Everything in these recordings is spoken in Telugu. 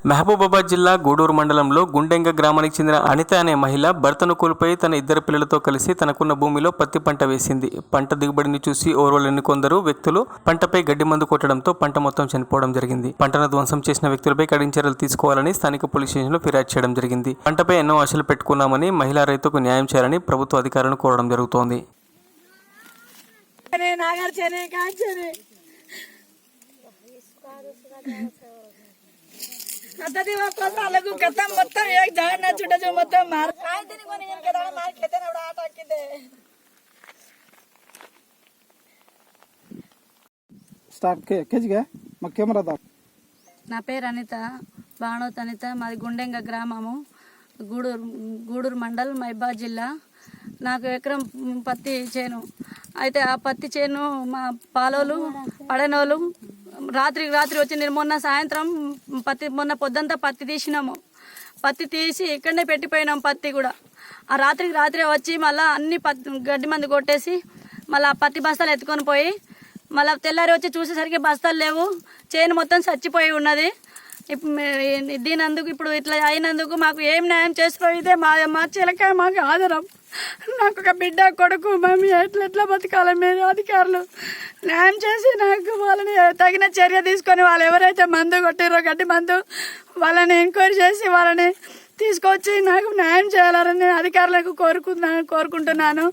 మహబూబాబాద్ జిల్లా గూడూరు మండలంలో గుండెంగ గ్రామానికి చెందిన అనిత అనే మహిళ భర్తను కోల్పోయి తన ఇద్దరు పిల్లలతో కలిసి తనకున్న భూమిలో పత్తి పంట వేసింది. పంట దిగుబడిని చూసి ఓర్వలేని కొందరు వ్యక్తులు పంటపై గడ్డి మందు కొట్టడంతో పంట మొత్తం చనిపోవడం జరిగింది. పంటను ధ్వంసం చేసిన వ్యక్తులపై కఠిన చర్యలు తీసుకోవాలని స్థానిక పోలీస్ స్టేషన్లో ఫిర్యాదు చేయడం జరిగింది. పంటపై ఎన్నో ఆశలు పెట్టుకున్నామని మహిళా రైతుకు న్యాయం చేయాలని ప్రభుత్వ అధికారులను కోరడం జరుగుతోంది. आता ते वापस आलं को कथा మొత్తం एक झाड ना छोटा जो మొత్తం मार काय तरी कोणी इनके दाना मार खेते ना उड़ा आटा के दे స్టార్ట్ కేజిగా మా కెమెరా దా. నా పేరు అనిత, బాణోత్ అనిత. మాది గుండెంగ గ్రామము, గూడూరు మండల్, మహబూబాబాద్ జిల్లా. నాకు ఎకరం పత్తి చేను అయితే ఆ పత్తి చేను మా పాలోలు పడనోళ్ళు రాత్రి వచ్చి నేను మొన్న సాయంత్రం మొన్న పొద్దంతా పత్తి తీసినాము. పత్తి తీసి ఇక్కడనే పెట్టిపోయినాం. పత్తి కూడా ఆ రాత్రి వచ్చి మళ్ళీ అన్ని గడ్డి మందు కొట్టేసి మళ్ళీ ఆ పత్తి బస్తాలు ఎత్తుకొని పోయి మళ్ళీ తెల్లారి వచ్చి చూసేసరికి బస్తాలు లేవు. చేను మొత్తం చచ్చిపోయి ఉన్నది. దీనందుకు ఇప్పుడు ఇట్లా అయినందుకు మాకు ఏం న్యాయం చేసిపోయితే మా చిలక మాకు ఆధారం. నాకు ఒక బిడ్డ కొడుకు, మమ్మీ ఎట్లా బతకాలి? మీరు అధికారులు న్యాయం చేసి నాకు వాళ్ళని తగిన చర్య తీసుకొని వాళ్ళు ఎవరైతే మందు కొట్టిరో గడ్డి మందు వాళ్ళని ఎంక్వైరీ చేసి వాళ్ళని తీసుకొచ్చి నాకు న్యాయం చేయాలని అధికారులకు కోరుకుంటున్నాను.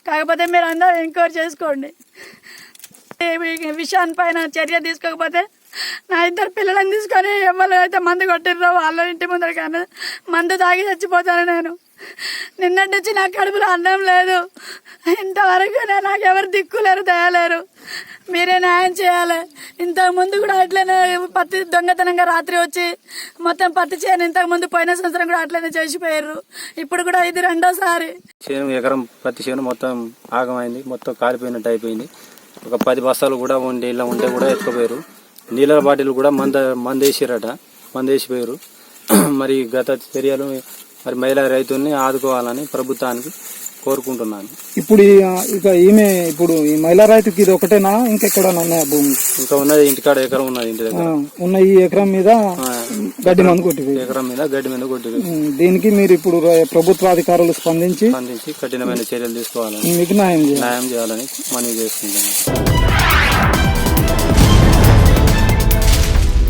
కాకపోతే మీరు అందరూ ఎంక్వైరీ చేసుకోండి. ఈ విషయాన్పైన చర్య తీసుకోకపోతే నా ఇద్దరు పిల్లలను తీసుకొని ఎవరైతే మందు కొట్టిర్రో వాళ్ళ ఇంటి ముందర కానీ మందు తాగి చచ్చిపోతాను. నేను నిన్నటి నుంచి నా కడుపులో అన్నం లేదు. ఇంతవరకు నాకు ఎవరు దిక్కులేరు, దయలేరు. మీరే న్యాయం చేయాలి. ఇంతకుముందు కూడా అట్లనే పత్తి దొంగతనంగా రాత్రి వచ్చి మొత్తం పత్తి చేను ఇంతకుముందు పోయిన సంవత్సరం కూడా అట్లనే చేసిపోయారు. ఇప్పుడు కూడా ఇది రెండోసారి. చేను ఎకరం పత్తి చేను మొత్తం ఆగమైంది, మొత్తం కాలిపోయినట్టు అయిపోయింది. ఒక 10 బస్తాలు కూడా ఇలా ఉంటే కూడా ఎత్తుకుపోయారు. నీళ్ళ బాటిల్ కూడా మందేసిరట, మందేసిపోయారు. మరి గత చర్యలు మరి మహిళా రైతుల్ని ఆదుకోవాలని ప్రభుత్వానికి కోరుకుంటున్నాను. ఇప్పుడు ఇక ఇప్పుడు ఈ మహిళా రైతుకి ఇది ఒకటేనా, ఇంకెక్కడైనా ఉన్నాయా భూమి? ఇంకా ఉన్నది, ఇంటికాడ ఎకరం ఉన్నది. ఇంటి దగ్గర ఉన్న ఈ ఎకరం మీద గడ్డి మందు కొట్టి ఎకరం మీద గడ్డి మీద కొట్టి దీనికి మీరు ఇప్పుడు ప్రభుత్వ అధికారులు స్పందించి కఠినమైన చర్యలు తీసుకోవాలని మీకు న్యాయం చేయాలని మనవి చేసుకుంటున్నాను.